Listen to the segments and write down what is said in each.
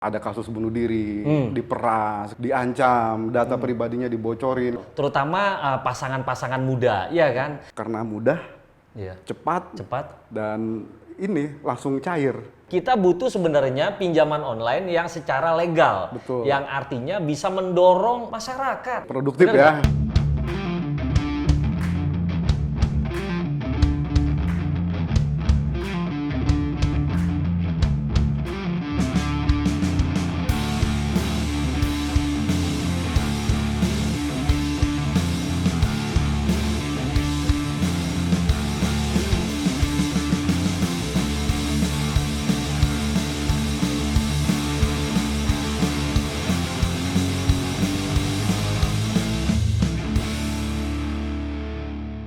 Ada kasus bunuh diri, diperas, diancam, data pribadinya dibocorin. Terutama pasangan-pasangan muda, iya kan? Karena mudah, Iya. cepat, Cepat. dan ini langsung cair. Kita butuh sebenarnya pinjaman online yang secara legal, Betul. yang artinya bisa mendorong masyarakat. Produktif Bener ya. nggak?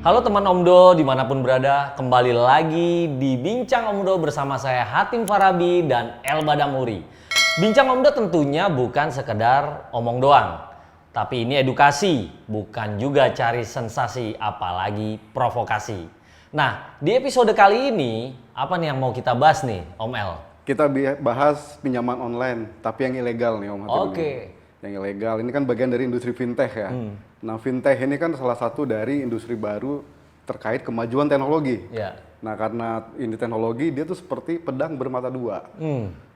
Halo teman Omdo dimanapun berada, kembali lagi di Bincang Omdo bersama saya Hatim Farabi dan Elba Damuri. Bincang Omdo tentunya bukan sekedar omong doang, tapi ini edukasi, bukan juga cari sensasi apalagi provokasi. Nah, di episode kali ini, apa nih yang mau kita bahas nih Om El? Kita bahas pinjaman online, tapi yang ilegal nih Om Hatim. Oke. Yang ilegal, ini kan bagian dari industri fintech ya. Nah, fintech ini kan salah satu dari industri baru terkait kemajuan teknologi. Ya. Nah, karena ini teknologi, dia tuh seperti pedang bermata dua.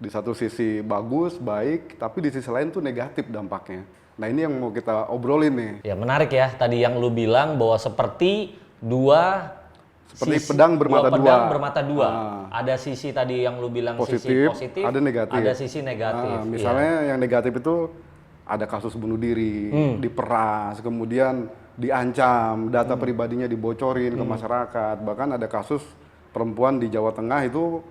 Di satu sisi bagus, baik, tapi di sisi lain tuh negatif dampaknya. Nah, ini yang mau kita obrolin nih. Ya menarik ya, tadi yang lu bilang bahwa seperti pedang bermata dua. Pedang bermata dua. Ada sisi tadi yang lu bilang sisi positif, ada negatif. ada sisi negatif. Nah, misalnya yang negatif itu ada kasus bunuh diri, diperas, kemudian diancam, data pribadinya dibocorin ke masyarakat. Bahkan ada kasus perempuan di Jawa Tengah itu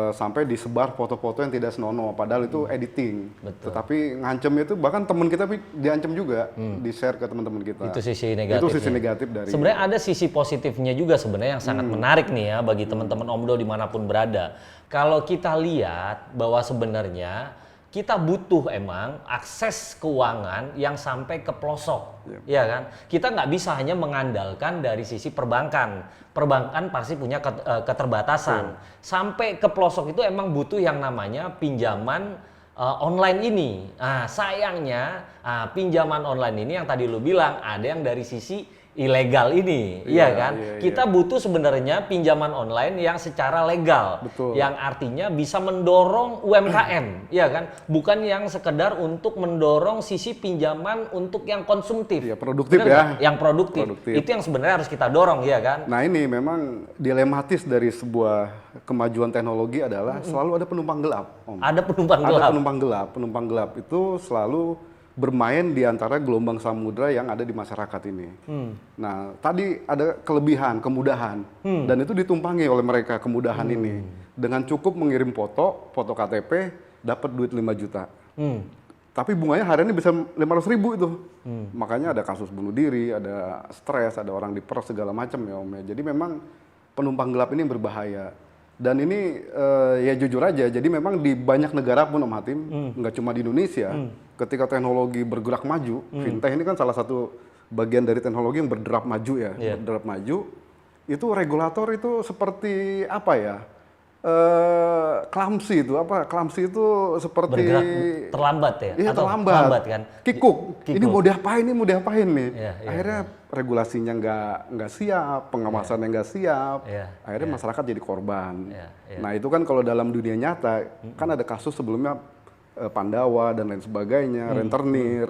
sampai disebar foto-foto yang tidak senonoh, padahal itu editing. Betul. Tetapi ngancem itu bahkan teman kita diancam juga, di-share ke teman-teman kita. Itu sisi negatif. Itu sisi negatif dari. Sebenarnya ada sisi positifnya juga sebenarnya yang sangat menarik nih ya bagi teman-teman Omdo dimanapun berada. Kalau kita lihat bahwa sebenarnya kita butuh emang akses keuangan yang sampai ke pelosok, ya kan? Kita nggak bisa hanya mengandalkan dari sisi perbankan. Perbankan pasti punya keterbatasan. Sampai ke pelosok itu emang butuh yang namanya pinjaman online ini. Nah, sayangnya pinjaman online ini yang tadi lu bilang ada yang dari sisi ilegal ini, iya kan? Kita butuh sebenarnya pinjaman online yang secara legal, Betul. yang artinya bisa mendorong UMKM, iya kan? Bukan yang sekedar untuk mendorong sisi pinjaman untuk yang konsumtif, Ya, produktif bener ya. nggak? Yang produktif. Itu yang sebenarnya harus kita dorong, iya kan? Nah, ini memang dilematis dari sebuah kemajuan teknologi adalah selalu ada penumpang gelap, Om. Ada penumpang gelap. Ada penumpang gelap. Penumpang gelap itu selalu bermain di antara gelombang samudra yang ada di masyarakat ini. Nah, tadi ada kelebihan, kemudahan, dan itu ditumpangi oleh mereka kemudahan ini. Dengan cukup mengirim foto KTP, dapat duit 5 juta. Tapi bunganya hariannya bisa 500.000 itu. Makanya ada kasus bunuh diri, ada stres, ada orang diperas segala macam ya Om ya. Jadi memang penumpang gelap ini berbahaya. Dan ini ya jujur aja, jadi memang di banyak negara pun Om Hatim, nggak cuma di Indonesia, ketika teknologi bergerak maju, fintech ini kan salah satu bagian dari teknologi yang berderap maju ya, berderap maju, itu regulator itu seperti apa ya, clumsy itu, clumsy itu seperti Bergerak terlambat ya? Iya, Atau terlambat. kan? Kikuk. Kikuk. Ini mau diapain nih? Iya, Akhirnya regulasinya nggak siap, pengawasannya nggak siap. Akhirnya masyarakat jadi korban. Nah, itu kan kalau dalam dunia nyata, kan ada kasus sebelumnya Pandawa dan lain sebagainya, rentenir.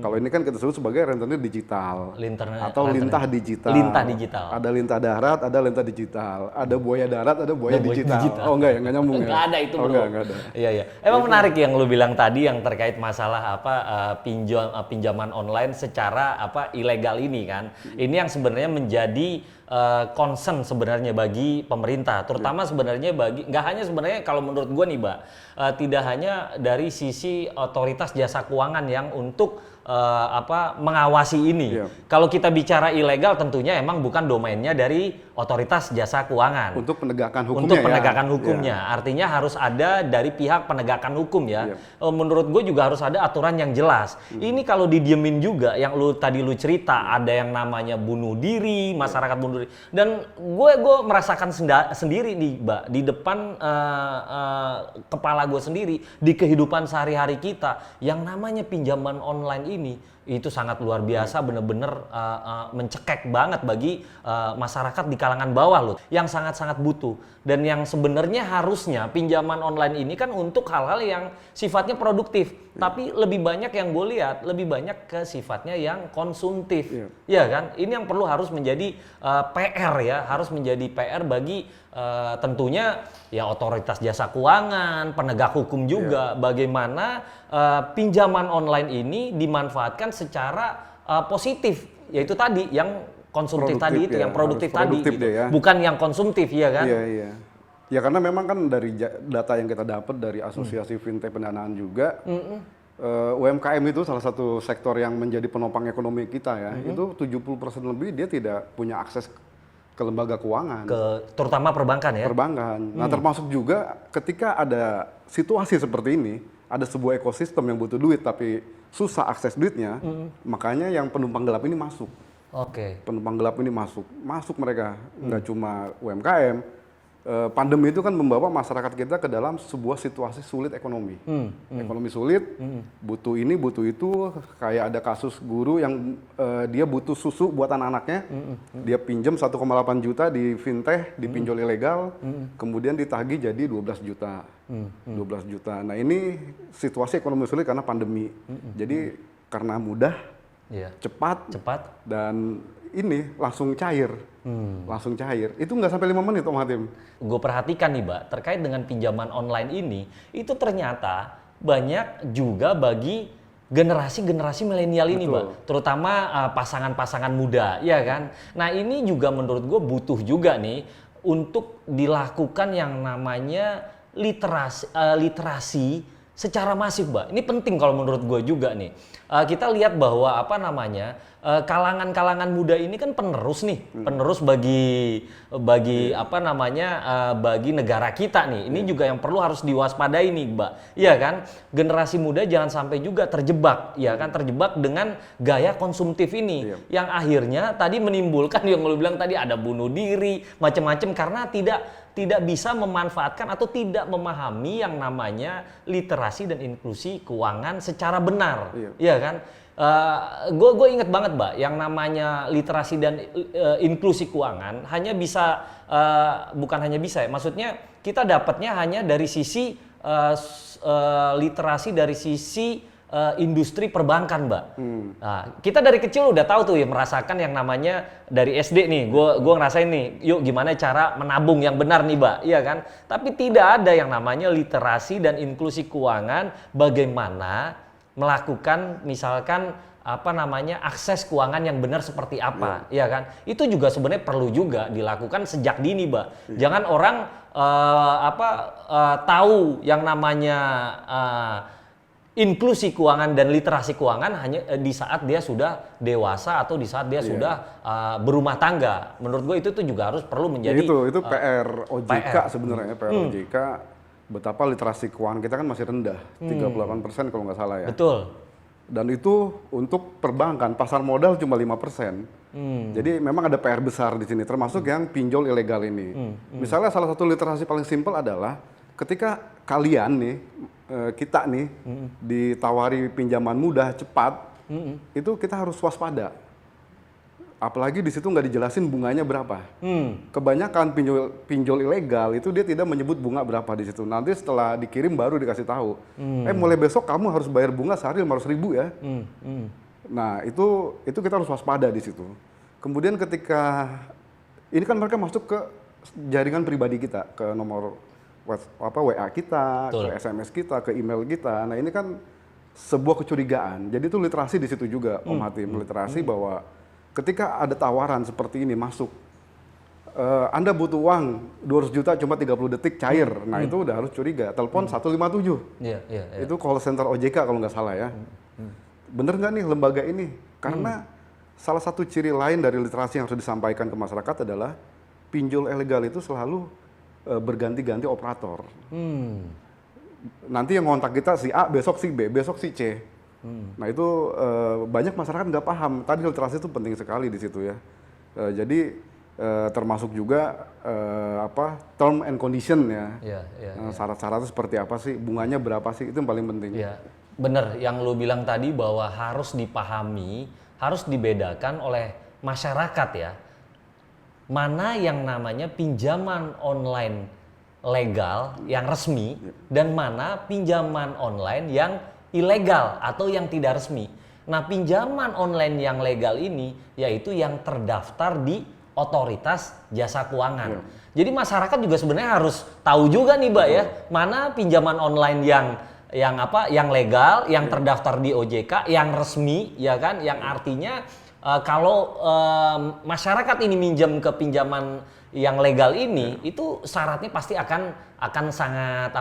Kalau ini kan kita sebut sebagai rentenir digital. Atau lintah digital. Lintah digital. Ada lintah darat, ada lintah digital. Ada buaya darat, ada buaya digital. Oh enggak ya, enggak nyambung ya? Enggak ada itu bro. Enggak ada. Iya, iya. Emang menarik yang lu bilang tadi yang terkait masalah pinjaman online secara ilegal ini kan. Ini yang sebenarnya menjadi concern sebenarnya bagi pemerintah, terutama sebenarnya bagi nggak hanya sebenarnya kalau menurut gue nih, Mbak, tidak hanya dari sisi otoritas jasa keuangan yang untuk mengawasi ini. Iya. Kalau kita bicara ilegal tentunya emang bukan domainnya dari otoritas jasa keuangan. Untuk penegakan hukumnya. Untuk penegakan ya. hukumnya. Ya. Artinya harus ada dari pihak penegakan hukum ya. Iya. Menurut gue juga harus ada aturan yang jelas. Ini kalau didiemin juga yang tadi lu cerita ada yang namanya bunuh diri, masyarakat bunuh diri. Dan gue merasakan sendiri nih, Mbak, di depan kepala gue sendiri di kehidupan sehari-hari kita yang namanya pinjaman online ini itu sangat luar biasa, bener-bener mencekek banget bagi masyarakat di kalangan bawah loh yang sangat-sangat butuh. Dan yang sebenarnya harusnya pinjaman online ini kan untuk hal-hal yang sifatnya produktif, tapi lebih banyak yang gue lihat lebih banyak ke sifatnya yang konsumtif. Ya kan, ini yang harus menjadi PR ya, harus menjadi PR bagi tentunya ya otoritas jasa keuangan, penegak hukum juga, bagaimana pinjaman online ini dimanfaatkan secara positif, yaitu tadi yang konsumtif tadi itu, yang produktif tadi gitu. Bukan yang konsumtif ya kan. Iya. Ya karena memang kan dari data yang kita dapat dari Asosiasi Fintech Pendanaan juga, UMKM itu salah satu sektor yang menjadi penopang ekonomi kita ya. Itu 70% lebih dia tidak punya akses ke lembaga keuangan, terutama perbankan ya. Perbankan. Nah, termasuk juga ketika ada situasi seperti ini, ada sebuah ekosistem yang butuh duit tapi susah akses duitnya, makanya yang penumpang gelap ini masuk. Penumpang gelap ini masuk mereka, nggak cuma UMKM. Pandemi itu kan membawa masyarakat kita ke dalam sebuah situasi sulit ekonomi. Ekonomi sulit, butuh ini, butuh itu. Kayak ada kasus guru yang dia butuh susu buat anak-anaknya, dia pinjam 1,8 juta di fintech, dipinjol ilegal, kemudian ditagih jadi 12 juta. 12 juta. Nah ini situasi ekonomi sulit karena pandemi. Jadi karena mudah, cepat, dan ini langsung cair. Langsung cair. Itu nggak sampai 5 menit, Om Hatim. Gue perhatikan nih, Mbak, terkait dengan pinjaman online ini, itu ternyata banyak juga bagi generasi milenial ini, Mbak. Terutama pasangan-pasangan muda, ya kan? Nah ini juga menurut gue butuh juga nih untuk dilakukan yang namanya literasi secara masif, Mbak. Ini penting kalau menurut gue juga nih. Kita lihat bahwa kalangan-kalangan muda ini kan penerus nih, penerus bagi bagi negara kita nih. Ini juga yang perlu harus diwaspadai nih, Mbak. Iya kan? Generasi muda jangan sampai juga terjebak, ya kan? Terjebak dengan gaya konsumtif ini yang akhirnya tadi menimbulkan yang lu bilang tadi ada bunuh diri, macam-macam karena tidak bisa memanfaatkan atau tidak memahami yang namanya literasi dan inklusi keuangan secara benar, ya kan? Gue inget banget, Mbak, yang namanya literasi dan inklusi keuangan hanya bisa, bukan hanya bisa ya, maksudnya kita dapatnya hanya dari sisi literasi dari sisi industri perbankan, Mbak. Nah, kita dari kecil udah tahu tuh ya, merasakan yang namanya dari SD nih, gue ngerasain nih, yuk gimana cara menabung yang benar nih, Mbak, iya kan? Tapi tidak ada yang namanya literasi dan inklusi keuangan, bagaimana melakukan misalkan akses keuangan yang benar seperti apa, ya kan? Itu juga sebenarnya perlu juga dilakukan sejak dini, Mbak. Jangan orang tahu yang namanya inklusi keuangan dan literasi keuangan hanya di saat dia sudah dewasa atau di saat dia sudah berumah tangga. Menurut gue itu tuh juga harus perlu menjadi itu PR OJK sebenarnya, PR OJK. Betapa literasi keuangan kita kan masih rendah, 38% kalau nggak salah ya. Betul. Dan itu untuk perbankan, pasar modal cuma 5%. Jadi memang ada PR besar di sini, termasuk yang pinjol ilegal ini. Misalnya salah satu literasi paling simpel adalah ketika kalian nih, kita nih, ditawari pinjaman mudah, cepat, itu kita harus waspada. Apalagi di situ nggak dijelasin bunganya berapa. Kebanyakan pinjol ilegal itu dia tidak menyebut bunga berapa di situ. Nanti setelah dikirim baru dikasih tahu. Mulai besok kamu harus bayar bunga sehari 500.000 ya. Nah itu kita harus waspada di situ. Kemudian ketika ini kan mereka masuk ke jaringan pribadi kita, ke nomor WA kita, ke SMS kita, ke email kita. Nah ini kan sebuah kecurigaan. Jadi itu literasi di situ juga, Om Hatim. Literasi bahwa ketika ada tawaran seperti ini masuk, Anda butuh uang 200 juta cuma 30 detik cair. Nah itu udah harus curiga. Telepon 157. Itu call center OJK kalau nggak salah ya. bener nggak nih lembaga ini? Karena salah satu ciri lain dari literasi yang harus disampaikan ke masyarakat adalah pinjol ilegal itu selalu berganti-ganti operator. Nanti yang ngontak kita si A, besok si B, besok si C. Nah itu banyak masyarakat nggak paham. Tadi literasi itu penting sekali di situ ya. Jadi termasuk juga term and condition ya. Syarat-syaratnya seperti apa sih, bunganya berapa sih, itu yang paling penting. Ya, bener yang lu bilang tadi bahwa harus dipahami, harus dibedakan oleh masyarakat ya. Mana yang namanya pinjaman online legal yang resmi dan mana pinjaman online yang ilegal atau yang tidak resmi. Nah, pinjaman online yang legal ini yaitu yang terdaftar di otoritas jasa keuangan. Jadi masyarakat juga sebenarnya harus tahu juga nih, Mbak ya, mana pinjaman online yang legal, yang terdaftar di OJK, yang resmi ya kan, yang artinya kalau masyarakat ini minjem ke pinjaman yang legal ini, itu syaratnya pasti akan sangat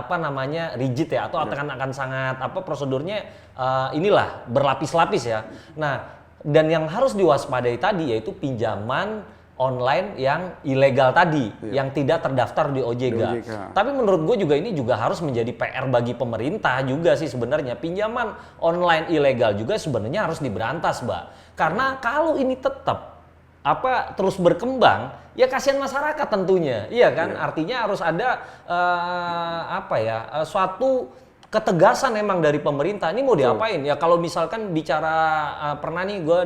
rigid ya, atau akan sangat prosedurnya inilah berlapis-lapis ya. Nah, dan yang harus diwaspadai tadi yaitu pinjaman online yang ilegal tadi, yang tidak terdaftar di OJK. Tapi menurut gue juga ini juga harus menjadi PR bagi pemerintah juga sih sebenarnya. Pinjaman online ilegal juga sebenarnya harus diberantas, Mbak. Karena kalau ini tetap terus berkembang, ya kasihan masyarakat tentunya, iya kan? Artinya harus ada suatu ketegasan memang dari pemerintah. Ini mau diapain? Ya kalau misalkan bicara pernah nih gue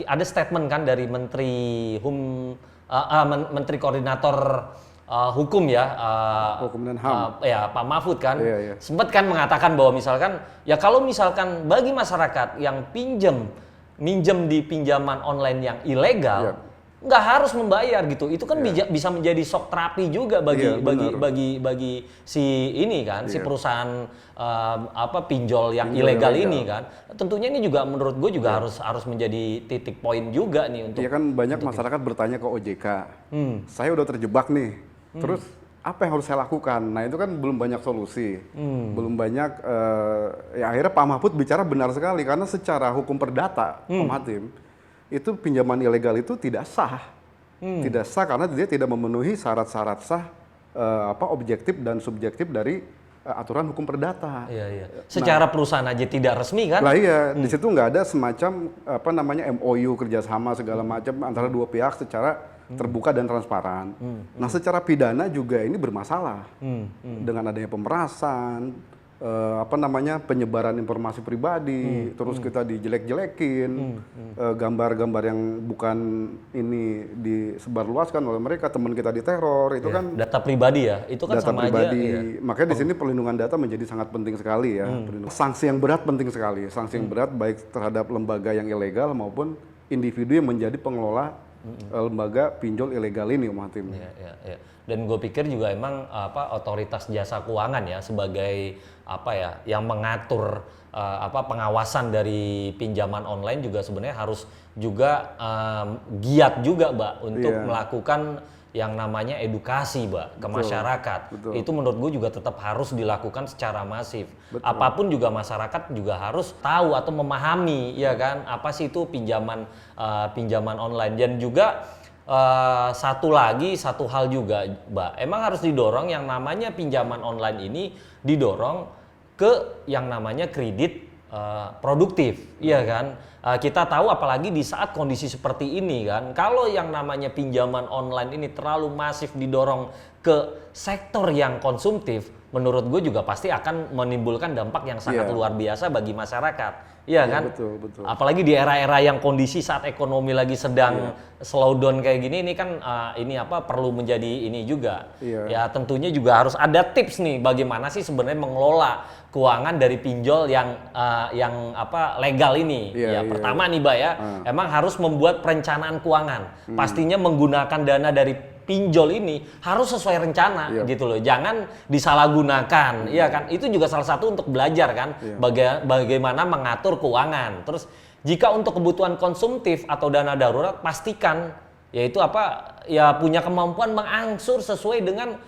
ada statement kan dari Menteri Koordinator Hukum ya, Hukum dan HAM. Pak Mahfud kan, sempat kan mengatakan bahwa misalkan ya kalau misalkan bagi masyarakat yang minjem di pinjaman online yang ilegal, nggak harus membayar gitu. Itu kan bisa menjadi shock terapi juga bagi si ini kan, si perusahaan pinjol yang ilegal ini kan. Tentunya ini juga menurut gue juga harus menjadi titik poin juga nih untuk. Iya kan banyak masyarakat bertanya ke OJK, saya udah terjebak nih. Terus apa yang harus saya lakukan? Nah itu kan belum banyak solusi, belum banyak. Akhirnya Pak Mahfud bicara benar sekali karena secara hukum perdata, Om Hatim, itu pinjaman ilegal itu tidak sah, tidak sah karena dia tidak memenuhi syarat-syarat sah, objektif dan subjektif dari aturan hukum perdata. Secara perusahaan aja tidak resmi kan? Lah iya, di situ nggak ada semacam MOU kerjasama segala macam antara dua pihak secara terbuka dan transparan. Nah, secara pidana juga ini bermasalah dengan adanya pemerasan, penyebaran informasi pribadi, terus kita dijelek-jelekin, gambar-gambar yang bukan ini disebarluaskan oleh mereka, teman kita diteror, itu kan data pribadi ya, itu kan data sama pribadi. aja. Makanya di sini perlindungan data menjadi sangat penting sekali ya. Sanksi yang berat penting sekali, sanksi yang berat baik terhadap lembaga yang ilegal maupun individu yang menjadi pengelola lembaga pinjol ilegal ini, Om Hatim. Dan gue pikir juga emang otoritas jasa keuangan ya sebagai yang mengatur pengawasan dari pinjaman online juga sebenarnya harus juga giat juga, Mbak, untuk melakukan yang namanya edukasi, Mbak, ke masyarakat. Itu menurut gue juga tetap harus dilakukan secara masif. Apapun juga masyarakat juga harus tahu atau memahami, ya kan, apa sih itu pinjaman online. Dan juga satu hal juga, Mbak, emang harus didorong yang namanya pinjaman online ini didorong ke yang namanya kredit produktif, iya kan? Kita tahu apalagi di saat kondisi seperti ini kan, kalau yang namanya pinjaman online ini terlalu masif didorong ke sektor yang konsumtif, menurut gue juga pasti akan menimbulkan dampak yang sangat luar biasa bagi masyarakat. Iya kan? Betul. Apalagi di era-era yang kondisi saat ekonomi lagi sedang slow down kayak gini, ini kan perlu menjadi ini juga. Ya tentunya juga harus ada tips nih bagaimana sih sebenarnya mengelola keuangan dari pinjol yang legal ini. Pertama nih, Mbak ya, emang harus membuat perencanaan keuangan. Pastinya menggunakan dana dari pinjol ini harus sesuai rencana gitu loh. Jangan disalahgunakan, iya kan? Itu juga salah satu untuk belajar kan bagaimana mengatur keuangan. Terus jika untuk kebutuhan konsumtif atau dana darurat pastikan yaitu punya kemampuan mengangsur sesuai dengan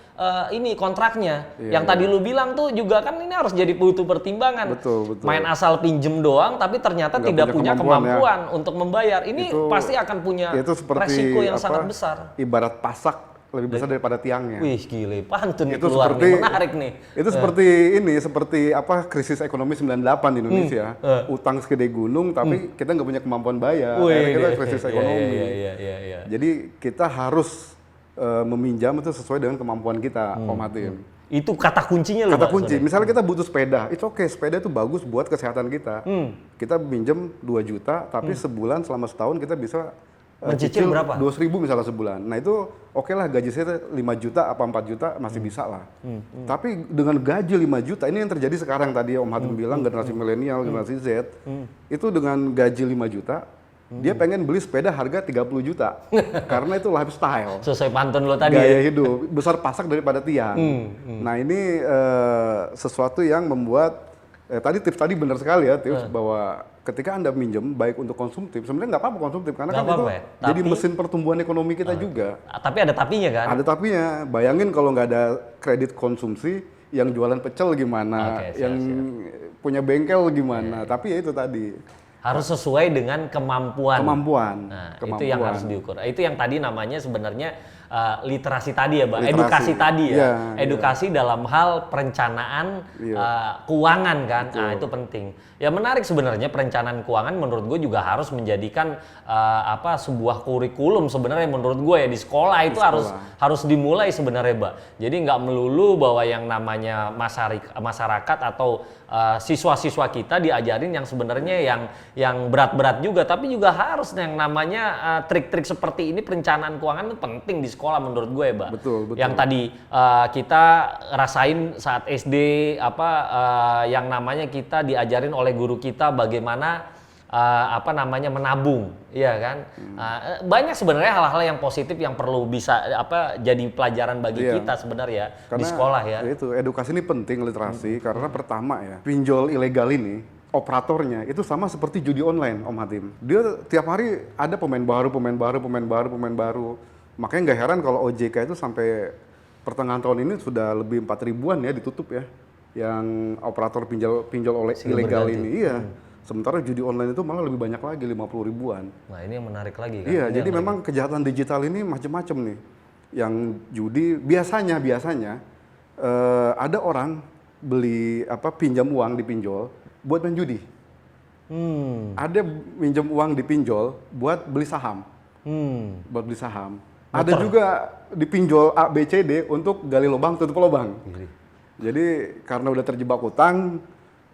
ini kontraknya. Iya, Yang tadi lu bilang tuh juga kan ini harus jadi butuh pertimbangan. Betul. Main asal pinjem doang tapi ternyata Nggak tidak punya punya kemampuan, kemampuan untuk membayar. Ini Itu- pasti akan punya itu seperti resiko yang apa, sangat besar. Ibarat pasak lebih besar daripada tiangnya. Wih, gile, pantun nih Itu keluar seperti nih, menarik nih. Itu seperti apa krisis ekonomi 98 di Indonesia. Utang segede gunung tapi kita nggak punya kemampuan bayar. Wih, Akhirnya kita iya, krisis iya, ekonomi. iya. Jadi kita harus meminjam itu sesuai dengan kemampuan kita, Om Hatim. Itu kata kuncinya loh, Kata Pak, kunci, sebenarnya. misalnya kita butuh sepeda, itu oke, sepeda itu bagus buat kesehatan kita. Kita minjem 2 juta, tapi sebulan selama setahun kita bisa Mencicil berapa? 200.000 misalnya sebulan. Nah itu oke lah, gaji saya 5 juta apa 4 juta masih bisa lah. Tapi dengan gaji 5 juta, ini yang terjadi sekarang tadi Om Hatim bilang generasi milenial, generasi Z, itu dengan gaji 5 juta, dia pengen beli sepeda harga 30 juta. Karena itu lifestyle. Sesuai pantun lo tadi Gaya ya. hidup, besar pasak daripada tiang. Nah ini sesuatu yang membuat, tips tadi benar sekali ya, tips bahwa ketika Anda minjem, baik untuk konsumtif, sebenarnya nggak apa-apa konsumtif, karena Nggak kan itu apa-apa ya, jadi tapi- mesin pertumbuhan ekonomi kita juga. Tapi ada tapinya kan? Ada tapinya, bayangin kalau nggak ada kredit konsumsi, yang jualan pecel gimana, Oke, siap, yang punya bengkel gimana, tapi ya itu tadi. Harus sesuai dengan kemampuan. Kemampuan. Itu yang harus diukur. Itu yang tadi namanya sebenarnya literasi tadi ya, Mbak. Literasi. Edukasi tadi ya. Iya, Edukasi dalam hal perencanaan keuangan kan. Nah, itu penting. Ya menarik sebenarnya perencanaan keuangan menurut gue juga harus menjadikan sebuah kurikulum sebenarnya menurut gue ya di sekolah itu harus dimulai sebenarnya, Mbak. Jadi nggak melulu bahwa yang namanya masyarakat atau siswa-siswa kita diajarin yang sebenarnya yang berat-berat juga, tapi juga harus yang namanya trik-trik seperti ini perencanaan keuangan itu penting di sekolah menurut gue ya, Mbak. Betul. Yang tadi kita rasain saat SD yang namanya kita diajarin oleh guru kita bagaimana menabung, iya kan? Banyak sebenarnya hal-hal yang positif yang perlu bisa jadi pelajaran bagi kita sebenarnya di sekolah ya. Itu edukasi ini penting, literasi, karena pertama ya, pinjol ilegal ini operatornya itu sama seperti judi online, Om Hatim. Dia tiap hari ada pemain baru. Makanya nggak heran kalau OJK itu sampai pertengahan tahun ini sudah lebih 4.000-an ya ditutup ya, yang operator pinjol ilegal ini. Iya. Sementara judi online itu malah lebih banyak lagi, 50 ribuan. Nah ini yang menarik lagi kan? Iya, jadi memang kejahatan digital ini macam-macam nih. Yang judi biasanya ada orang pinjam uang di pinjol buat main judi. Ada pinjam uang di pinjol buat beli saham. Ada juga dipinjol A, B, C, D untuk gali lubang, tutup lubang. Jadi karena udah terjebak utang,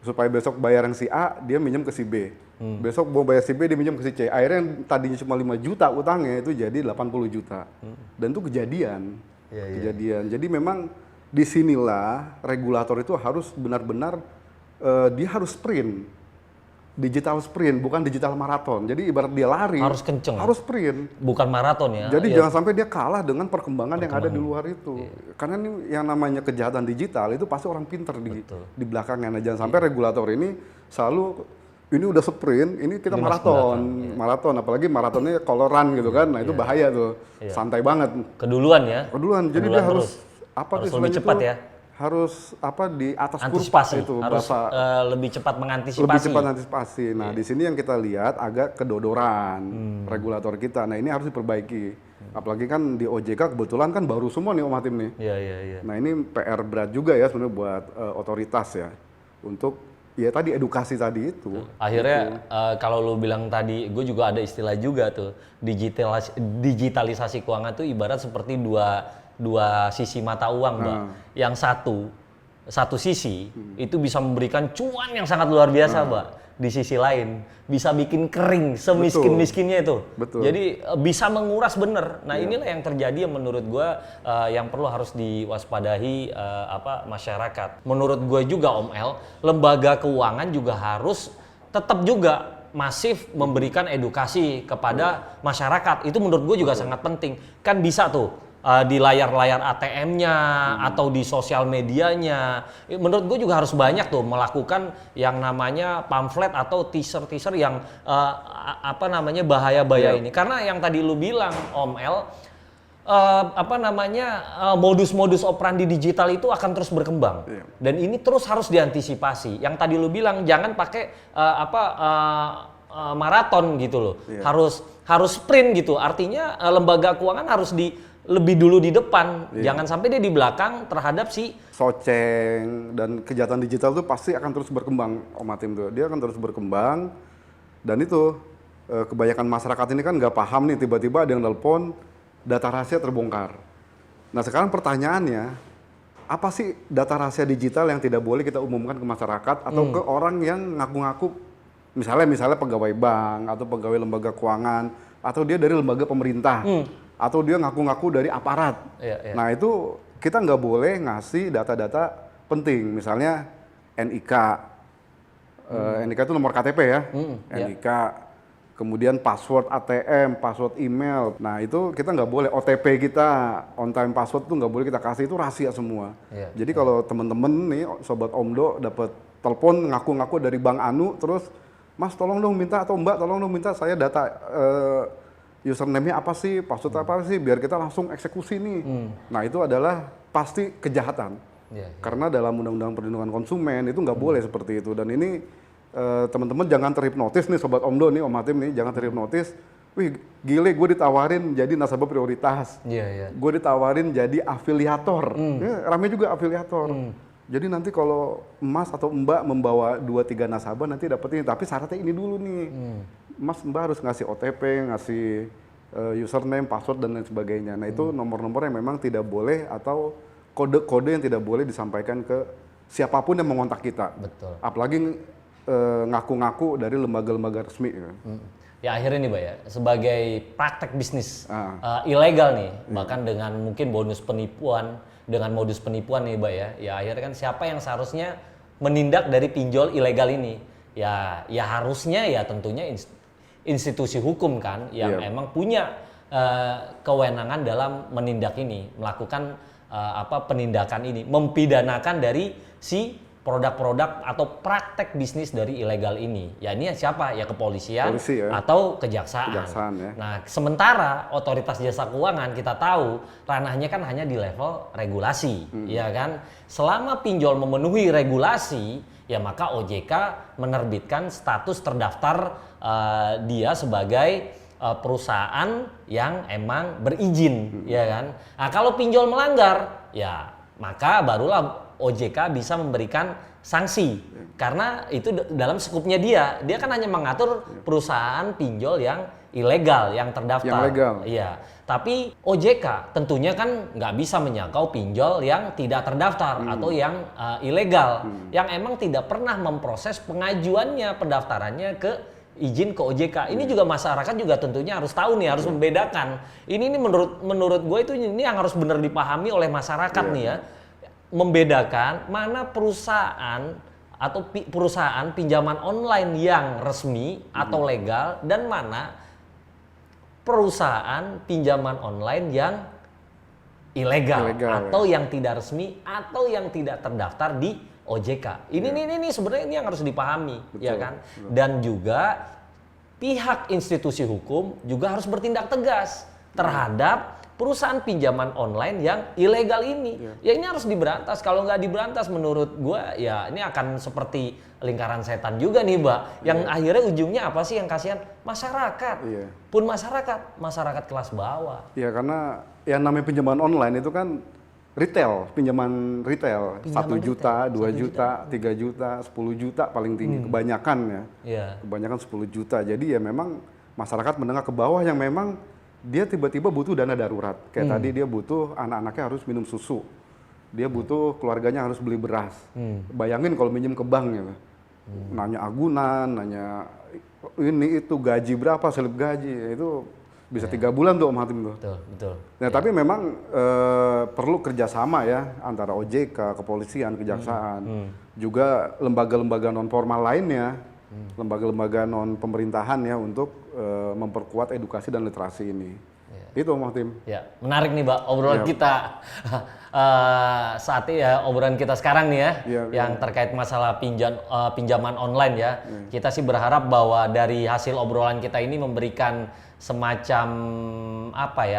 supaya besok bayar yang si A, dia minjem ke si B. Besok mau bayar si B, dia minjem ke si C. Akhirnya yang tadinya cuma 5 juta utangnya itu jadi 80 juta. Dan itu kejadian. Jadi memang disinilah regulator itu harus benar-benar dia harus sprint. Digital sprint, bukan digital maraton. Jadi ibarat dia lari, harus kenceng. harus sprint. Bukan maraton ya. Jadi jangan sampai dia kalah dengan perkembangan yang ada di luar itu. Karena ini yang namanya kejahatan digital itu pasti orang pinter di belakangnya. Nah, jangan sampai regulator ini selalu ini udah sprint, ini kita maraton, apalagi maratonnya koloran gitu kan. Nah, itu bahaya tuh. Santai banget. Keduluan ya. Jadi dia harus harus lebih cepat ya. Harus di atas antisipasi kurva itu harus lebih cepat mengantisipasi. Lebih cepat antisipasi. Nah, di sini yang kita lihat agak kedodoran regulator kita. Nah, ini harus diperbaiki. Apalagi kan di OJK kebetulan kan baru semua nih Om Hatim nih. Iya. Nah, ini PR berat juga ya sebenarnya buat otoritas ya untuk ya tadi edukasi tadi itu. Akhirnya kalau lu bilang tadi, gue juga ada istilah juga tuh, digitalisasi keuangan tuh ibarat seperti dua sisi mata uang, Mbak. Yang satu sisi itu bisa memberikan cuan yang sangat luar biasa, Mbak. Di sisi lain bisa bikin kering semiskin-miskinnya itu. Betul. Jadi bisa menguras bener. Nah, inilah yang terjadi yang menurut gua yang perlu harus diwaspadahi masyarakat. Menurut gue juga Om El, lembaga keuangan juga harus tetap juga masif memberikan edukasi kepada masyarakat. Itu menurut gue juga sangat penting. Kan bisa tuh di layar-layar ATM-nya atau di sosial medianya. Menurut gue juga harus banyak tuh melakukan yang namanya pamflet atau teaser-teaser yang bahaya-bahaya ini. Karena yang tadi lu bilang Om El, modus-modus operandi digital itu akan terus berkembang. Iya. Dan ini terus harus diantisipasi. Yang tadi lu bilang jangan pakai maraton gitu loh. Iya. Harus sprint gitu. Artinya lembaga keuangan harus lebih dulu di depan. Iya. Jangan sampai dia di belakang terhadap si Soceng dan kejahatan digital itu pasti akan terus berkembang, Om Hatim tuh. Dia akan terus berkembang dan itu kebanyakan masyarakat ini kan nggak paham nih, tiba-tiba ada yang nelpon data rahasia terbongkar. Nah sekarang pertanyaannya, apa sih data rahasia digital yang tidak boleh kita umumkan ke masyarakat atau ke orang yang ngaku-ngaku misalnya pegawai bank atau pegawai lembaga keuangan atau dia dari lembaga pemerintah atau dia ngaku-ngaku dari aparat. Iya. Nah itu kita nggak boleh ngasih data-data penting, misalnya NIK, NIK itu nomor KTP ya, NIK, kemudian password ATM, password email. Nah itu kita nggak boleh, OTP kita, on time password itu nggak boleh kita kasih, itu rahasia semua. Iya. Jadi kalau temen-temen nih, sobat Omdo dapat telepon ngaku-ngaku dari Bank Anu, terus Mas tolong dong minta, atau Mbak tolong dong minta saya data username-nya apa sih, password apa sih, biar kita langsung eksekusi nih. Nah itu adalah pasti kejahatan. Iya. Karena dalam Undang-Undang Perlindungan Konsumen itu nggak boleh seperti itu. Dan ini teman-teman jangan terhipnotis nih Sobat Omdo nih, Om Hatim nih, jangan terhipnotis. Wih gile gue ditawarin jadi nasabah prioritas. Iya. Gue ditawarin jadi afiliator. Rame juga afiliator. Jadi nanti kalau Mas atau Mbak membawa 2-3 nasabah nanti dapat ini, tapi syaratnya ini dulu nih. Mas Mbak harus ngasih OTP, ngasih username, password dan lain sebagainya. Nah itu nomor-nomor yang memang tidak boleh atau kode-kode yang tidak boleh disampaikan ke siapapun yang mengontak kita. Betul. Apalagi ngaku-ngaku dari lembaga-lembaga resmi. Ya akhirnya nih Mbak ya, sebagai praktek bisnis ilegal nih, bahkan dengan mungkin bonus penipuan, dengan modus penipuan nih Mbak ya akhirnya kan siapa yang seharusnya menindak dari pinjol ilegal ini? Ya harusnya ya tentunya institusi hukum kan yang emang punya kewenangan dalam menindak ini, melakukan penindakan ini, mempidanakan dari si produk-produk atau praktek bisnis dari ilegal ini. Ya ini siapa? Ya kepolisian atau kejaksaan. Ya. Nah, sementara otoritas jasa keuangan kita tahu ranahnya kan hanya di level regulasi, ya kan? Selama pinjol memenuhi regulasi, ya maka OJK menerbitkan status terdaftar dia sebagai perusahaan yang emang berizin, ya kan? Nah, kalau pinjol melanggar, ya maka barulah OJK bisa memberikan sanksi karena itu dalam skupnya dia kan hanya mengatur perusahaan pinjol yang ilegal yang terdaftar. Yang legal. Iya. Tapi OJK tentunya kan nggak bisa menyangkau pinjol yang tidak terdaftar atau yang ilegal, yang emang tidak pernah memproses pengajuannya, pendaftarannya ke izin ke OJK. Ini juga masyarakat juga tentunya harus tahu nih, harus membedakan. Ini menurut gue itu ini yang harus benar dipahami oleh masyarakat nih ya. Membedakan mana perusahaan atau perusahaan pinjaman online yang resmi atau legal dan mana perusahaan pinjaman online yang ilegal atau yang tidak resmi atau yang tidak terdaftar di OJK. Ini sebenarnya ini yang harus dipahami. Betul, ya kan? Betul. Dan juga pihak institusi hukum juga harus bertindak tegas terhadap perusahaan pinjaman online yang ilegal ini. Ya ini harus diberantas. Kalau nggak diberantas menurut gua ya ini akan seperti lingkaran setan juga nih Mbak. Yang akhirnya ujungnya apa sih yang kasihan? Masyarakat. Pun masyarakat kelas bawah. Ya karena yang namanya pinjaman online itu kan retail, pinjaman retail. 1 juta, 2 juta, 3 juta, 10 juta paling tinggi kebanyakan ya. Kebanyakan 10 juta. Jadi ya memang masyarakat menengah ke bawah yang memang dia tiba-tiba butuh dana darurat. Kayak tadi dia butuh anak-anaknya harus minum susu. Dia butuh keluarganya harus beli beras. Bayangin kalau minjem ke bank gitu. Nanya agunan, nanya ini itu gaji berapa, selip gaji. Itu bisa 3 bulan tuh Om Hatim tuh. Betul. Nah, tapi memang perlu kerjasama ya antara OJK, kepolisian, kejaksaan. Juga lembaga-lembaga non formal lainnya. Lembaga-lembaga non pemerintahan ya untuk memperkuat edukasi dan literasi ini. Itu Bang Tim. Ya, menarik nih, Pak, obrolan kita saat ini ya, obrolan kita sekarang nih ya, yang terkait masalah pinjaman online ya. Kita sih berharap bahwa dari hasil obrolan kita ini memberikan semacam apa ya?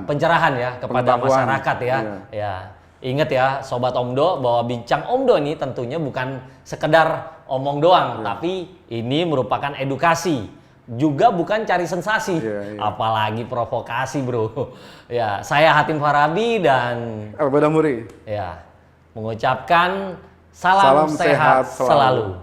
Pencerahan ya kepada masyarakat ya. Ya. Ingat ya, Sobat Omdo, bahwa Bincang Omdo ini tentunya bukan sekedar omong doang, tapi ini merupakan edukasi. Juga bukan cari sensasi, apalagi provokasi, bro. Ya, saya Hatim Farabi dan Elbada Muri. Ya, mengucapkan salam sehat selalu.